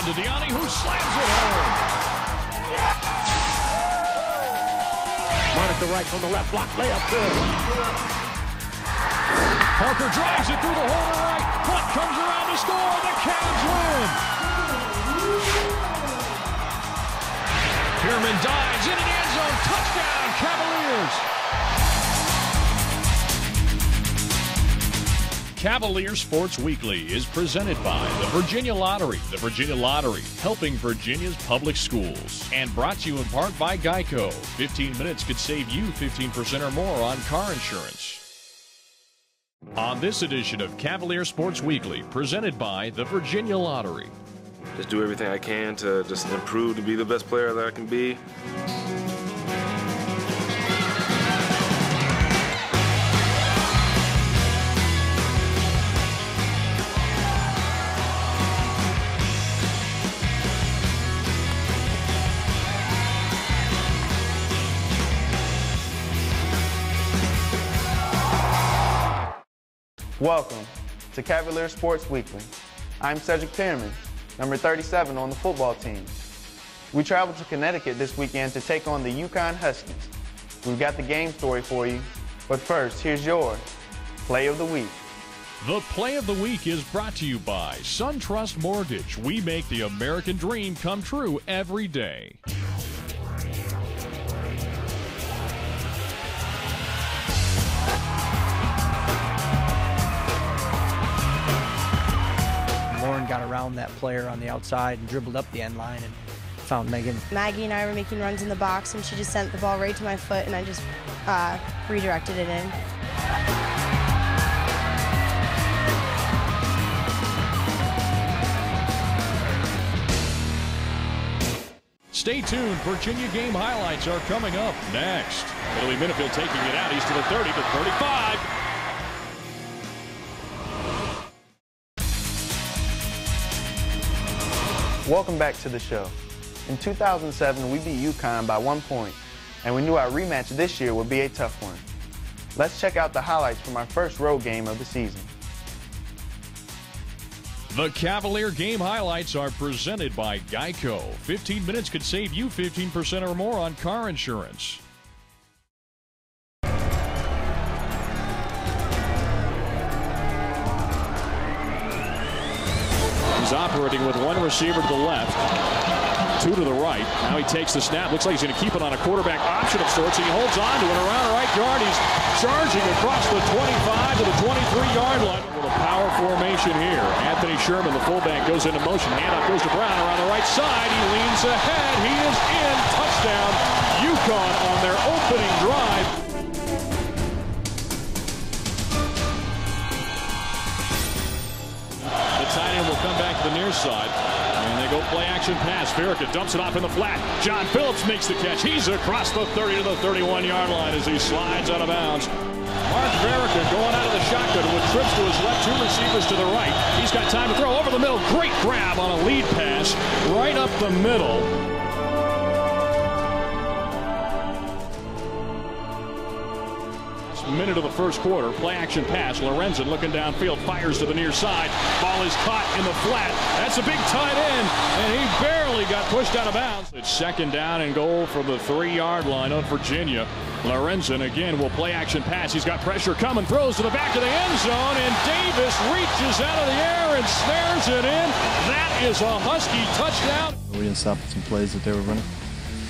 to Deani, who slams it home. Run at the right from the left block. Layup good. Parker drives it through the hole to right. Hunt comes around to score. The Cavs win. Peerman dives into the end zone. Touchdown, Cavaliers. Cavalier Sports Weekly is presented by the Virginia Lottery. The Virginia Lottery, helping Virginia's public schools. And brought to you in part by Geico. 15 minutes could save you 15% or more on car insurance. On this edition of Cavalier Sports Weekly, presented by the Virginia Lottery. Just do everything I can to just improve to be the best player that I can be. Welcome to Cavalier Sports Weekly. I'm Cedric Peerman, number 37 on the football team. We traveled to Connecticut this weekend to take on the UConn Huskies. We've got the game story for you, but first, here's your Play of the Week. The Play of the Week is brought to you by SunTrust Mortgage. We make the American dream come true every day. Got around that player on the outside and dribbled up the end line and found Megan. Maggie and I were making runs in the box, and she just sent the ball right to my foot, and I just redirected it in. Stay tuned. Virginia game highlights are coming up next. Italy Minifield taking it out. He's to the 30 to 35. Welcome back to the show. In 2007, we beat UConn by 1 point, and we knew our rematch this year would be a tough one. Let's check out the highlights from our first road game of the season. The Cavalier game highlights are presented by Geico. 15 minutes could save you 15% or more on car insurance. He's operating with one receiver to the left, two to the right. Now he takes the snap. Looks like he's going to keep it on a quarterback option of sorts. He holds on to it around the right guard. He's charging across the 25 to the 23-yard line. With a power formation here. Anthony Sherman, the fullback, goes into motion. Handoff goes to Brown around the right side. He leans ahead. He is in. Touchdown. UConn on their opening drive. Tight end will come back to the near side, and they go play action pass. Verica dumps it off in the flat. John Phillips makes the catch. He's across the 30 to the 31-yard line as he slides out of bounds. Mark Verica going out of the shotgun with trips to his left, two receivers to the right. He's got time to throw over the middle. Great grab on a lead pass right up the middle. Minute of the first quarter, play action pass. Lorenzen looking downfield, fires to the near side. Ball is caught in the flat. That's a big tight end, and he barely got pushed out of bounds. It's second down and goal from the 3-yard line of Virginia. Lorenzen again will play action pass. He's got pressure coming, throws to the back of the end zone, and Davis reaches out of the air and snares it in. That is a Husky touchdown. We didn't stop some plays that they were running.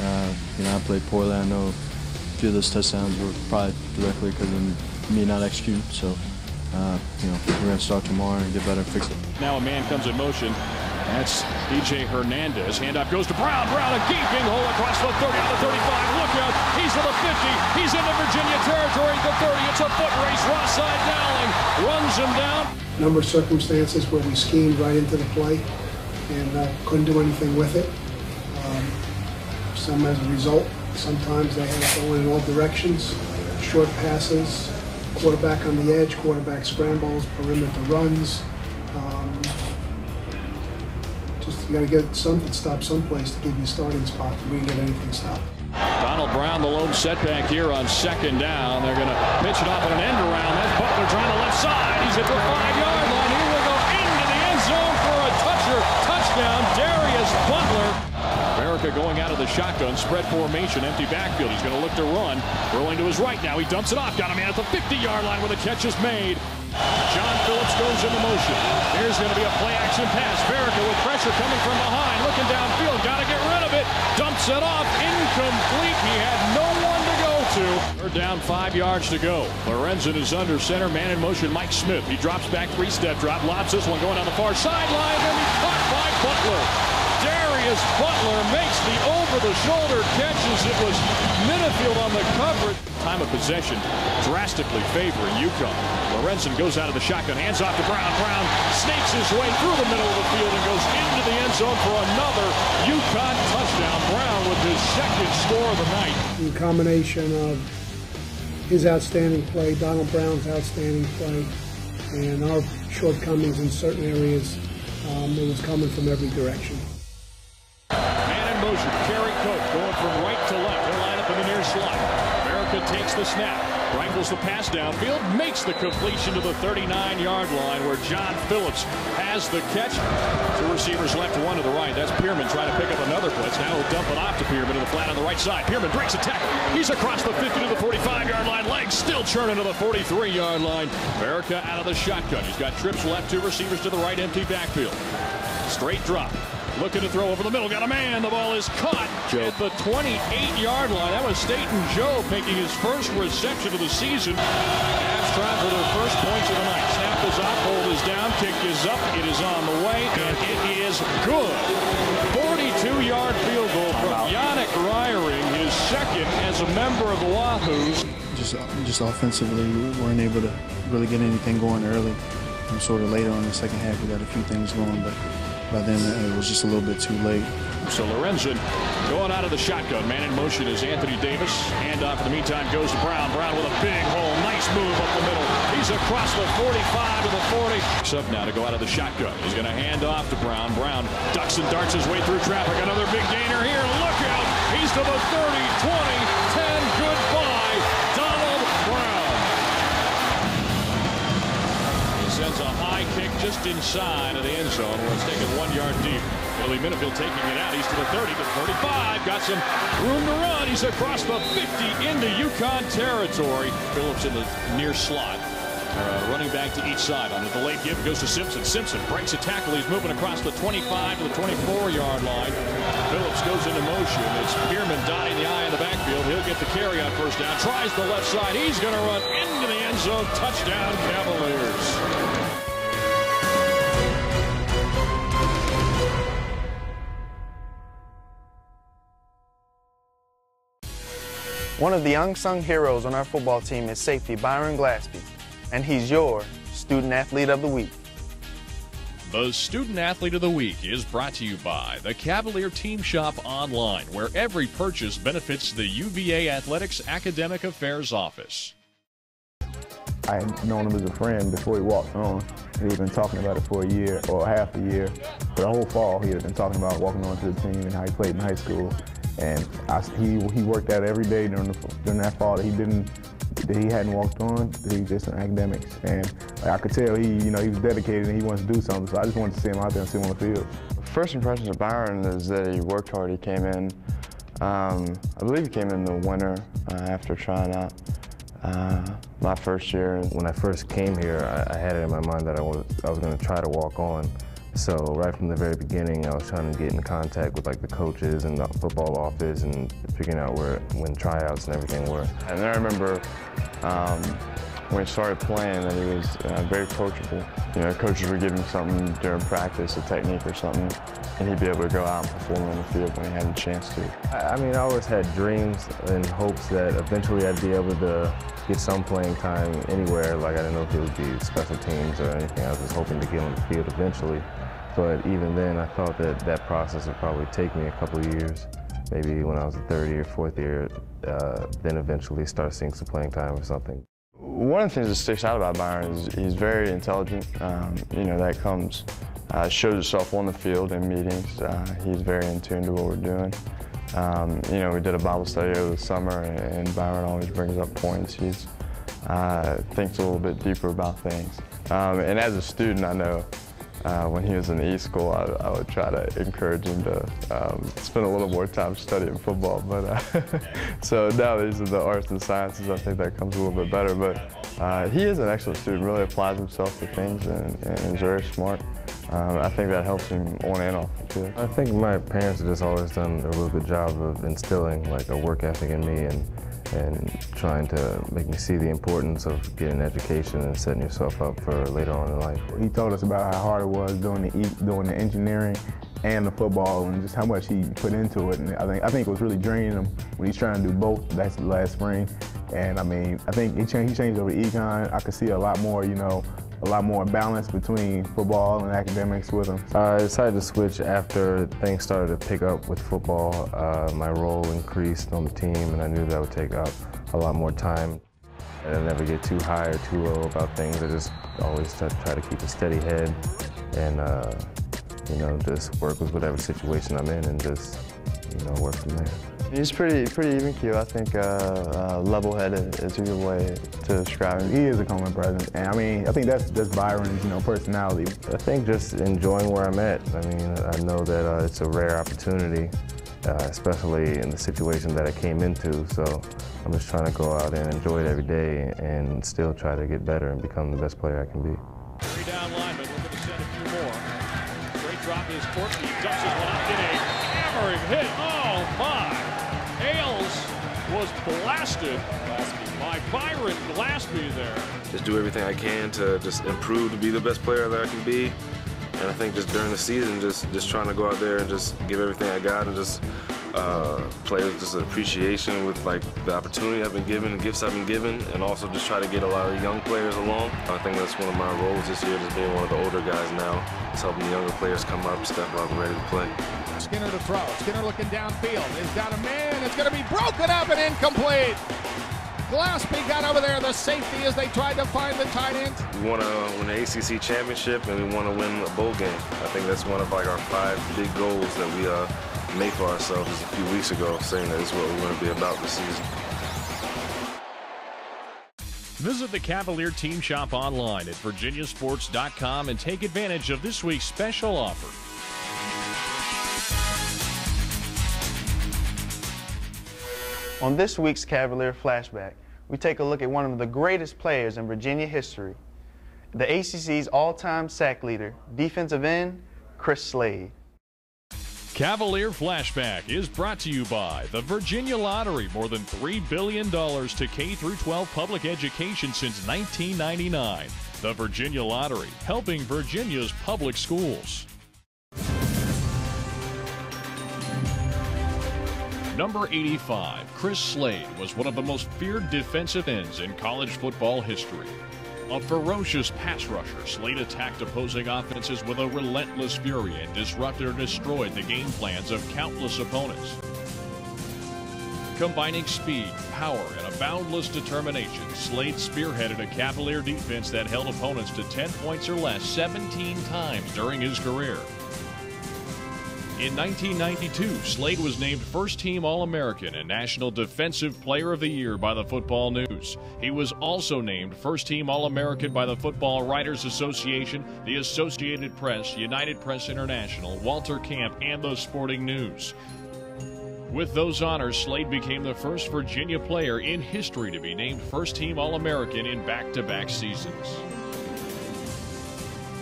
I played poorly. I know a few of those touchdowns were probably directly because of me not executing. So, we're going to start tomorrow and get better and fix it. Now a man comes in motion. That's DJ Hernandez. Handoff goes to Brown. Brown, a gaping hole across the 30 on the 35. Look out. He's to the 50. He's into Virginia territory at the 30. It's a foot race. Rosside Dowling runs him down. A number of circumstances where we schemed right into the play and couldn't do anything with it. Some as a result. Sometimes they have to go in all directions, short passes, quarterback on the edge, quarterback scrambles, perimeter runs. Just you got to get something stopped someplace to give you a starting spot. We can get anything stopped. Donald Brown, the lone setback here on second down. They're going to pitch it off at an end around. That's Butler trying the left side. He's at the 5-yard line. He will go into the end zone for a touchdown. Darius Verica going out of the shotgun, spread formation, empty backfield. He's going to look to run. Rolling to his right now. He dumps it off. Got a man at the 50-yard line where the catch is made. John Phillips goes into motion. Here's going to be a play-action pass. Verica with pressure coming from behind. Looking downfield. Got to get rid of it. Dumps it off. Incomplete. He had no one to go to. Third down, 5 yards to go. Lorenzen is under center. Man in motion, Mike Smith. He drops back, 3-step drop. Lobs this one going on the far sideline. And he's caught by Butler. Darius Butler makes the over-the-shoulder catch as it was Minifield on the coverage. Time of possession drastically favoring UConn. Lorenzen goes out of the shotgun, hands off to Brown. Brown snakes his way through the middle of the field and goes into the end zone for another UConn touchdown. Brown with his second score of the night. In combination of his outstanding play, Donald Brown's outstanding play, and our shortcomings in certain areas, it was coming from every direction. Man in motion, Kerry Cope going from right to left. He'll line up in the near slot. Verica takes the snap, rifles the pass downfield, makes the completion to the 39-yard line where John Phillips has the catch. 2 receivers left, 1 to the right. That's Peerman trying to pick up another blitz. Now he'll dump it off to Peerman to the flat on the right side. Peerman breaks a tackle. He's across the 50 to the 45-yard line. Legs still churning to the 43-yard line. Verica out of the shotgun. He's got trips left, 2 receivers to the right, empty backfield. Straight drop. Looking to throw over the middle. Got a man. The ball is caught at the 28-yard line. That was Staten Joe making his first reception of the season. Cavs trying for their first points of the night. Snap is up. Hold is down. Kick is up. It is on the way. And it is good. 42-yard field goal from Yannick Ryering, his second as a member of the Wahoos. Just offensively, we weren't able to really get anything going early. And sort of later on in the second half, we got a few things going, but by then it was just a little bit too late. So Lorenzen going out of the shotgun. Man in motion is Anthony Davis. Handoff in the meantime goes to Brown. Brown with a big hole. Nice move up the middle. He's across the 45 to the 40. Up now to go out of the shotgun. He's going to hand off to Brown. Brown ducks and darts his way through traffic. Another big gainer here. Look out. He's to the 30, 20, 10. Goodbye, Donald Brown. He sends a high kick just inside of the end zone where it's taken 1 yard deep. Billy Minifield taking it out. He's to the 30 to 35. Got some room to run. He's across the 50 into UConn territory. Phillips in the near slot. Running back to each side. On the delayed give, goes to Simpson. Simpson breaks a tackle. He's moving across the 25 to the 24-yard line. Phillips goes into motion. It's Peerman dotting the I in the backfield. He'll get the carry on first down. Tries the left side. He's going to run into the end zone. Touchdown, Cavaliers. One of the unsung heroes on our football team is safety Byron Glaspie, and he's your Student Athlete of the Week. The Student Athlete of the Week is brought to you by the Cavalier Team Shop Online, where every purchase benefits the UVA Athletics Academic Affairs Office. I had known him as a friend before he walked on. He had been talking about it for a year or half a year. For the whole fall, he had been talking about walking on to the team and how he played in high school. And he worked out every day during that fall that he hadn't walked on. He was just in academics, and I could tell he was dedicated and he wanted to do something. So I just wanted to see him out there and see him on the field. First impressions of Byron is that he worked hard. He came in, I believe he came in the winter after trying out my first year. When I first came here, I had it in my mind that I was going to try to walk on. So right from the very beginning, I was trying to get in contact with like the coaches and the football office and figuring out when tryouts and everything were. And then I remember when he started playing that he was very coachable. You know, coaches would give him something during practice, a technique or something, and he'd be able to go out and perform on the field when he had the chance to. I mean, I always had dreams and hopes that eventually I'd be able to get some playing time anywhere. Like I didn't know if it would be special teams or anything. I was just hoping to get on the field eventually. But even then, I thought that process would probably take me a couple of years. Maybe when I was the third year, fourth year, then eventually start seeing some playing time or something. One of the things that sticks out about Byron is he's very intelligent. You know, that comes, shows itself on the field in meetings. He's very in tune to what we're doing. You know, we did a Bible study over the summer, and Byron always brings up points. He thinks a little bit deeper about things. And as a student, I know when he was in E school, I would try to encourage him to spend a little more time studying football. But so now these are the arts and sciences. I think that comes a little bit better. But he is an excellent student. Really applies himself to things and is very smart. I think that helps him on and off the field. I think my parents have just always done a real good job of instilling like a work ethic in me and trying to make me see the importance of getting an education and setting yourself up for later on in life. He told us about how hard it was doing the engineering and the football and just how much he put into it. And I think it was really draining him when he's trying to do both. That's last spring. And I mean, I think he changed over econ. I could see a lot more, a lot more balance between football and academics with him. I decided to switch after things started to pick up with football. My role increased on the team, and I knew that would take up a lot more time. I never get too high or too low about things. I just always try to keep a steady head and, just work with whatever situation I'm in and just, work from there. He's pretty even keel. I think level-headed is a good way to describe him. He is a calming presence, and I think that's Byron's, personality. I think just enjoying where I'm at. I mean, I know that it's a rare opportunity, especially in the situation that I came into. So I'm just trying to go out and enjoy it every day, and still try to get better and become the best player I can be. 3 down linemen looking to send a few more. Great drop is Courtney. He dumps it one up in a hammering hit. Oh my! Ailes was blasted by Byron Glaspie there. Just do everything I can to just improve to be the best player that I can be. And I think just during the season, just trying to go out there and just give everything I got and just play with just an appreciation with like the opportunity I've been given, the gifts I've been given, and also just try to get a lot of young players along. I think that's one of my roles this year, just being one of the older guys now. It's helping the younger players come up, step up, and ready to play. Skinner to throw. Skinner looking downfield. He's got a man. It's going to be broken up and incomplete. Glaspie got over there, the safety, as they tried to find the tight end. We want to win the ACC championship, and we want to win a bowl game. I think that's one of like our 5 big goals that we made for ourselves just a few weeks ago, saying that it's what we're going to be about this season. Visit the Cavalier Team Shop online at virginiasports.com and take advantage of this week's special offer. On this week's Cavalier Flashback, we take a look at one of the greatest players in Virginia history, the ACC's all-time sack leader, defensive end, Chris Slade. Cavalier Flashback is brought to you by the Virginia Lottery. More than $3 billion to K-12 public education since 1999. The Virginia Lottery, helping Virginia's public schools. Number 85, Chris Slade, was one of the most feared defensive ends in college football history. A ferocious pass rusher, Slade attacked opposing offenses with a relentless fury and disrupted or destroyed the game plans of countless opponents. Combining speed, power, and a boundless determination, Slade spearheaded a Cavalier defense that held opponents to 10 points or less 17 times during his career. In 1992, Slade was named First-Team All-American and National Defensive Player of the Year by the Football News. He was also named First-Team All-American by the Football Writers Association, the Associated Press, United Press International, Walter Camp, and the Sporting News. With those honors, Slade became the first Virginia player in history to be named First-Team All-American in back-to-back seasons.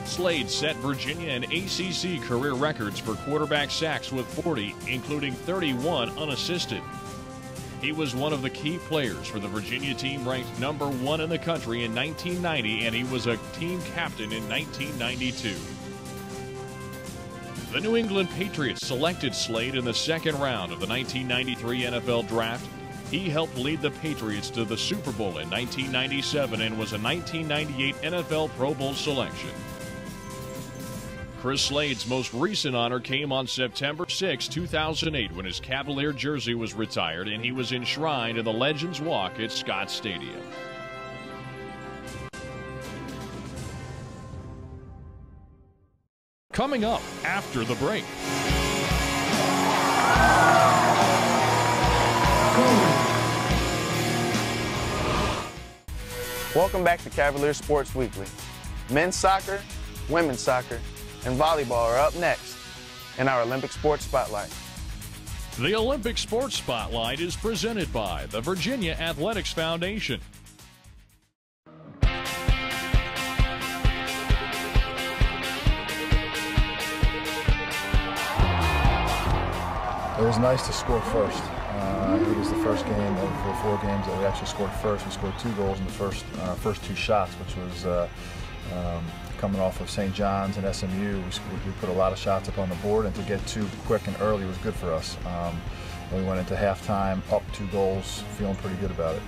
Slade set Virginia and ACC career records for quarterback sacks with 40, including 31 unassisted. He was one of the key players for the Virginia team, ranked number 1 in the country in 1990, and he was a team captain in 1992. The New England Patriots selected Slade in the second round of the 1993 NFL Draft. He helped lead the Patriots to the Super Bowl in 1997 and was a 1998 NFL Pro Bowl selection. Chris Slade's most recent honor came on September 6, 2008, when his Cavalier jersey was retired and he was enshrined in the Legends Walk at Scott Stadium. Coming up after the break. Welcome back to Cavalier Sports Weekly. Men's soccer, women's soccer, and volleyball are up next in our Olympic Sports Spotlight. The Olympic Sports Spotlight is presented by the Virginia Athletics Foundation. It was nice to score first. It was the first game of the 4 games that we actually scored first. We scored 2 goals in the first 2 shots, which was coming off of St. John's and SMU. We put a lot of shots up on the board, and to get 2 quick and early was good for us. And we went into halftime up 2 goals, feeling pretty good about it.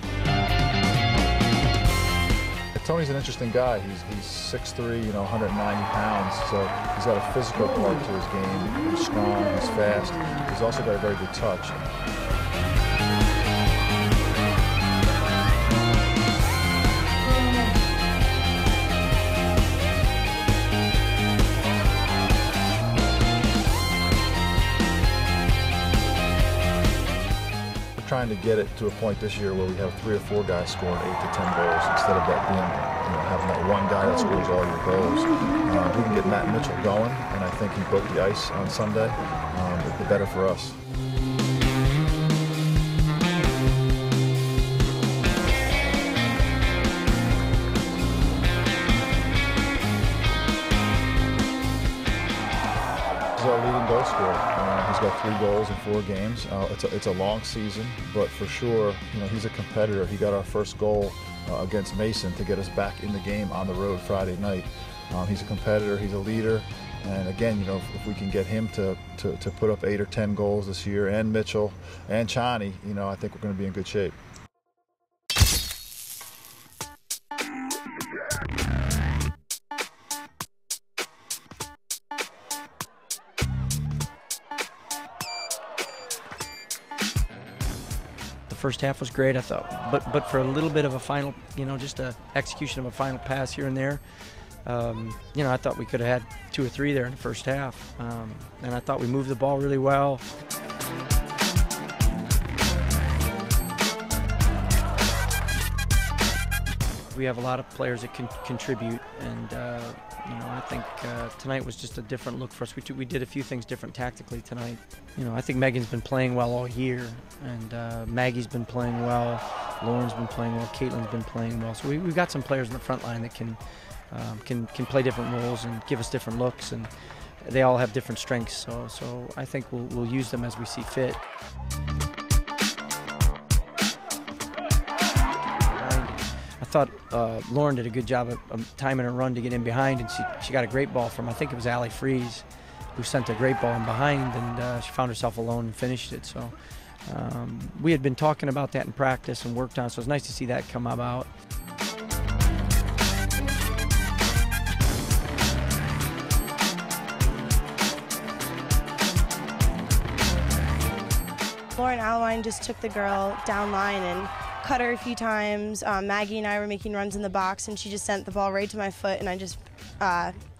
Tony's an interesting guy. He's 6'3", 190 pounds, so he's got a physical part to his game. He's strong, he's fast. He's also got a very good touch. Trying to get it to a point this year where we have 3 or 4 guys scoring 8 to 10 goals instead of that being, having that one guy that scores all your goals. We can get Matt Mitchell going, and I think he broke the ice on Sunday. The better for us. He's our leading goal scorer. He's got 3 goals in 4 games. It's a long season, but for sure, he's a competitor. He got our first goal against Mason to get us back in the game on the road Friday night. He's a competitor. He's a leader, and again, if we can get him to put up 8 or 10 goals this year, and Mitchell and Chani, I think we're going to be in good shape. First half was great, I thought, but for a little bit of a final, just a execution of a final pass here and there, I thought we could have had 2 or 3 there in the first half, and I thought we moved the ball really well. We have a lot of players that can contribute, and I think tonight was just a different look for us. We did a few things different tactically tonight. I think Megan's been playing well all year, and Maggie's been playing well, Lauren's been playing well, Caitlin's been playing well. So we've got some players in the front line that can play different roles and give us different looks, and they all have different strengths. So I think we'll use them as we see fit. I thought Lauren did a good job of timing her run to get in behind, and she got a great ball from, I think it was Allie Freeze, who sent a great ball in behind, and she found herself alone and finished it. So we had been talking about that in practice and worked on it, so it's nice to see that come about. Lauren Alwine just took the girl down line and cut her a few times. Maggie and I were making runs in the box, and she just sent the ball right to my foot, and I just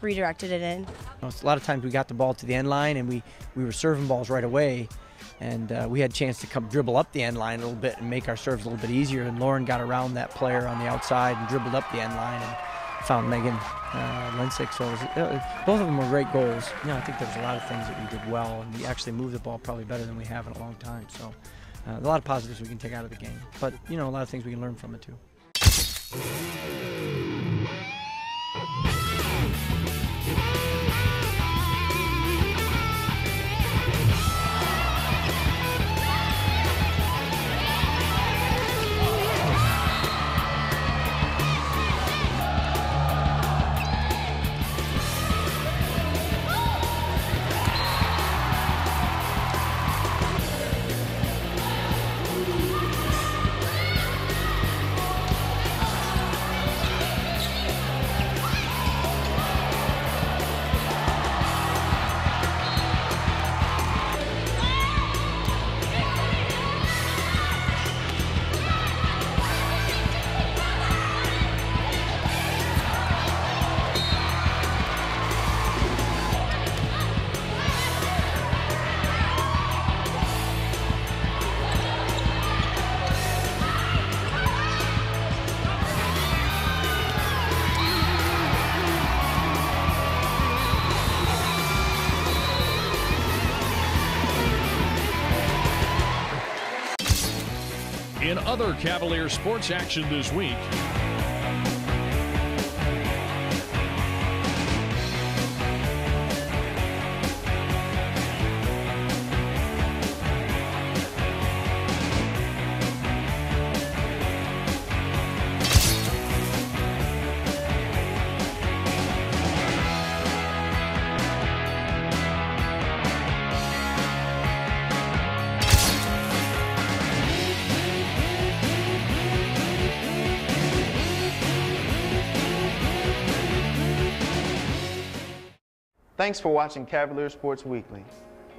redirected it in. A lot of times we got the ball to the end line, and we were serving balls right away, and we had a chance to come dribble up the end line a little bit and make our serves a little bit easier, and Lauren got around that player on the outside and dribbled up the end line and found Megan Linsick. So both of them were great goals. I think there was a lot of things that we did well, and we actually moved the ball probably better than we have in a long time. So a lot of positives we can take out of the game, but a lot of things we can learn from it too. In other Cavalier sports action this week, Thanks for watching Cavalier Sports Weekly.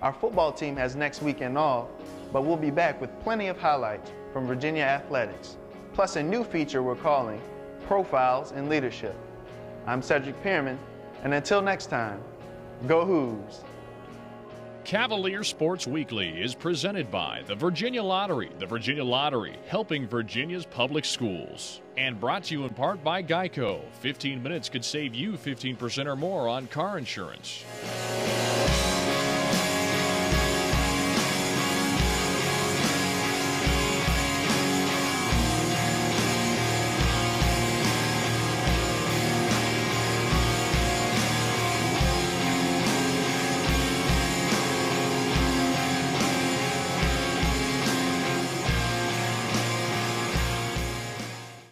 Our football team has next weekend off, but we'll be back with plenty of highlights from Virginia athletics, plus a new feature we're calling Profiles in Leadership. I'm Cedric Peerman, and until next time, go Hoos! Cavalier Sports Weekly is presented by the Virginia Lottery. The Virginia Lottery, helping Virginia's public schools. And brought to you in part by Geico. 15 minutes could save you 15% or more on car insurance.